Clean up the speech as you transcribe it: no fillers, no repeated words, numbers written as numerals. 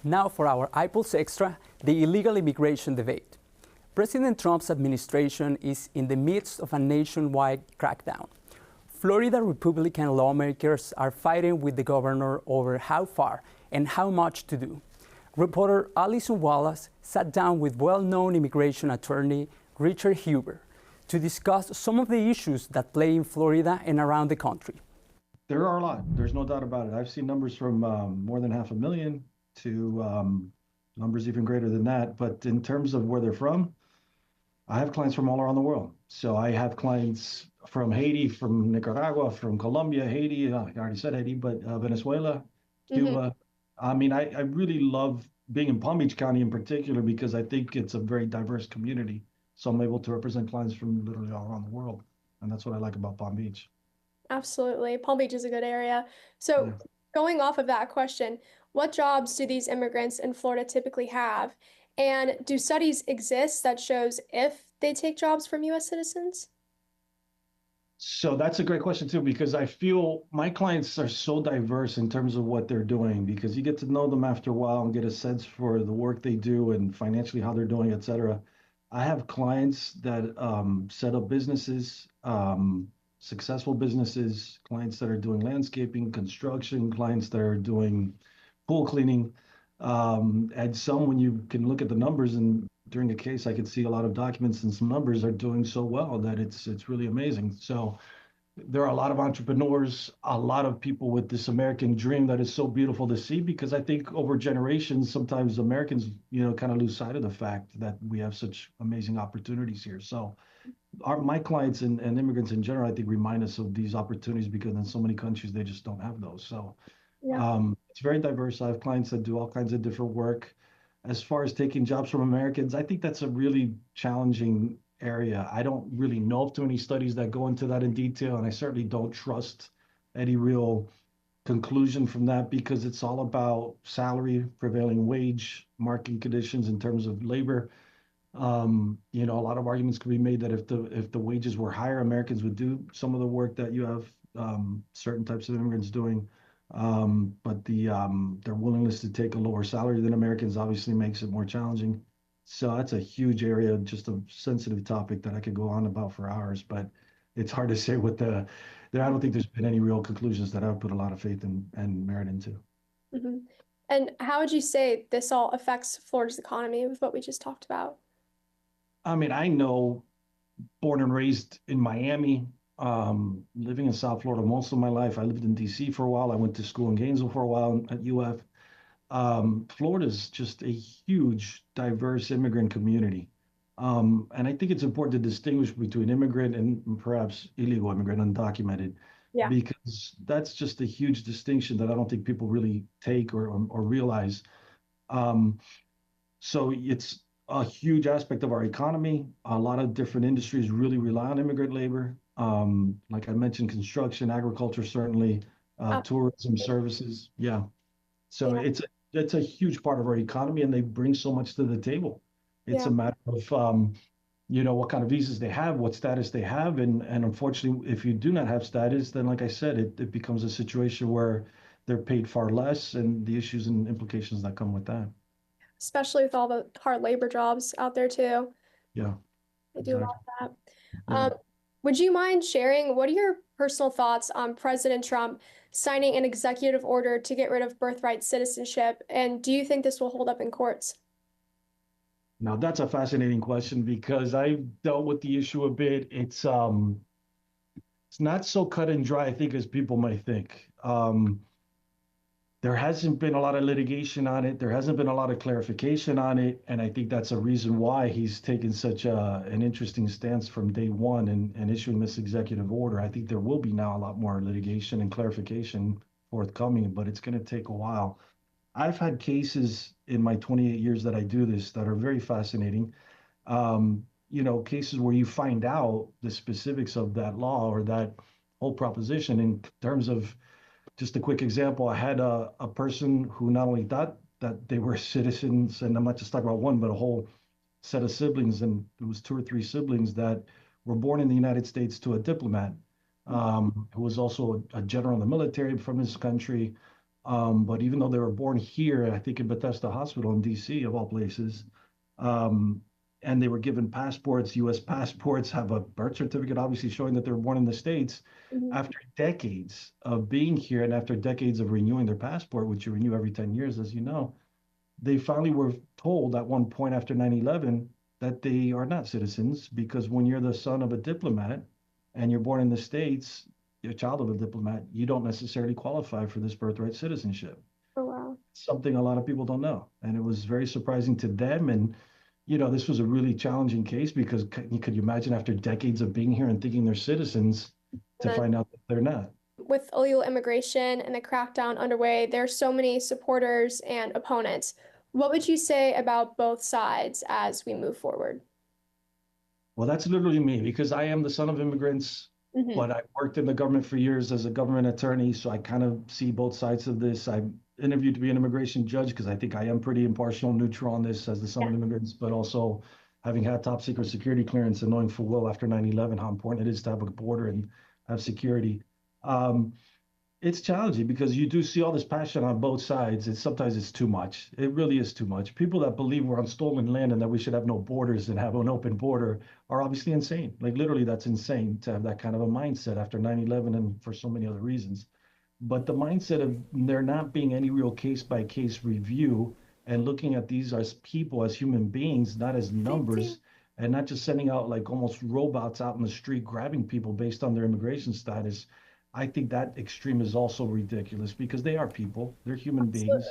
Now for our iPulse Extra, the illegal immigration debate. President Trump's administration is in the midst of a nationwide crackdown. Florida Republican lawmakers are fighting with the governor over how far and how much to do. Reporter Alison Wallace sat down with well-known immigration attorney Richard Huber to discuss some of the issues that play in Florida and around the country. There are a lot. There's no doubt about it. I've seen numbers from more than 500,000 to numbers even greater than that. But in terms of where they're from, I have clients from all around the world. So I have clients from Haiti, from Nicaragua, from Colombia, Haiti, I already said Haiti, but Venezuela, Cuba. I mean, I really love being in Palm Beach County in particular because I think it's a very diverse community. So I'm able to represent clients from literally all around the world. And that's what I like about Palm Beach. Absolutely. Palm Beach is a good area. So going off of that question, what jobs do these immigrants in Florida typically have? And do studies exist that shows if they take jobs from U.S. citizens? So that's a great question too, because I feel my clients are so diverse in terms of what they're doing, because you get to know them after a while and get a sense for the work they do and financially how they're doing, et cetera. I have clients that set up businesses, successful businesses, clients that are doing landscaping, construction, clients that are doing pool cleaning. And some, when you can look at the numbers and during a case, I could see a lot of documents and some numbers are doing so well that it's really amazing. So there are a lot of entrepreneurs, a lot of people with this American dream that is so beautiful to see, because I think over generations, sometimes Americans, kind of lose sight of the fact that we have such amazing opportunities here. So my clients and immigrants in general, I think, remind us of these opportunities because in so many countries, they just don't have those. So it's very diverse. I have clients that do all kinds of different work. As far as taking jobs from Americans, I think that's a really challenging area. I don't really know of too many studies that go into that in detail, and I certainly don't trust any real conclusion from that because it's all about salary, prevailing wage, market conditions in terms of labor. A lot of arguments could be made that if the wages were higher, Americans would do some of the work that you have certain types of immigrants doing. But their willingness to take a lower salary than Americans obviously makes it more challenging. So that's a huge area, just a sensitive topic that I could go on about for hours, but it's hard to say what I don't think there's been any real conclusions that I would put a lot of faith in and merit into. And how would you say this all affects Florida's economy with what we just talked about? I mean, I know, born and raised in Miami, living in South Florida most of my life. I lived in DC for a while. I went to school in Gainesville for a while at UF. Florida's just a huge, diverse immigrant community. And I think it's important to distinguish between immigrant and perhaps illegal immigrant, undocumented, because that's just a huge distinction that I don't think people really take or realize. So it's a huge aspect of our economy. A lot of different industries really rely on immigrant labor. Like I mentioned, construction, agriculture, certainly, tourism services. So it's a huge part of our economy, and they bring so much to the table. It's a matter of, what kind of visas they have, what status they have. And unfortunately, if you do not have status, then like I said, it becomes a situation where they're paid far less and the issues and implications that come with that. Especially with all the hard labor jobs out there too. Yeah. They do a lot of that. Would you mind sharing what are your personal thoughts on President Trump signing an executive order to get rid of birthright citizenship? And do you think this will hold up in courts? Now, that's a fascinating question because I've dealt with the issue a bit. It's not so cut and dry, I think, as people might think. There hasn't been a lot of litigation on it. There hasn't been a lot of clarification on it. And I think that's a reason why he's taken such an interesting stance from day one and issuing this executive order. I think there will be now a lot more litigation and clarification forthcoming, but it's going to take a while. I've had cases in my 28 years that I do this that are very fascinating. Cases where you find out the specifics of that law or that whole proposition in terms of, just a quick example, I had a person who not only thought that they were citizens, and I'm not just talking about one, but a whole set of siblings, and it was 2 or 3 siblings that were born in the United States to a diplomat who was also a general in the military from his country. But even though they were born here, I think in Bethesda Hospital in DC, of all places, um, and they were given passports, US passports, have a birth certificate, obviously showing that they were born in the States, Mhm. after decades of being here and after decades of renewing their passport, which you renew every 10 years, as you know, they finally were told at one point after 9/11 that they are not citizens because when you're the son of a diplomat and you're born in the States, you're a child of a diplomat, you don't necessarily qualify for this birthright citizenship. Oh, wow. Something a lot of people don't know. And it was very surprising to them. And, this was a really challenging case because could you imagine after decades of being here and thinking they're citizens to And then find out that they're not? with illegal immigration and the crackdown underway, there are so many supporters and opponents. What would you say about both sides as we move forward? Well, that's literally me because I am the son of immigrants, Hmm. but I worked in the government for years as a government attorney. So I kind of see both sides of this. I interviewed to be an immigration judge because I think I am pretty impartial and neutral on this as the son Yeah. of immigrants, but also having had top secret security clearance and knowing full well after 9/11 how important it is to have a border and have security. Um, it's challenging because you do see all this passion on both sides. Sometimes it's too much. It really is too much. People that believe we're on stolen land and that we should have no borders and have an open border are obviously insane. Like literally, that's insane to have that kind of a mindset after 9/11 and for so many other reasons. But the mindset of there not being any real case by case review and looking at these as people, as human beings, not as numbers, and not just sending out like almost robots out in the street grabbing people based on their immigration status. I think that extreme is also ridiculous because they are people, they're human beings.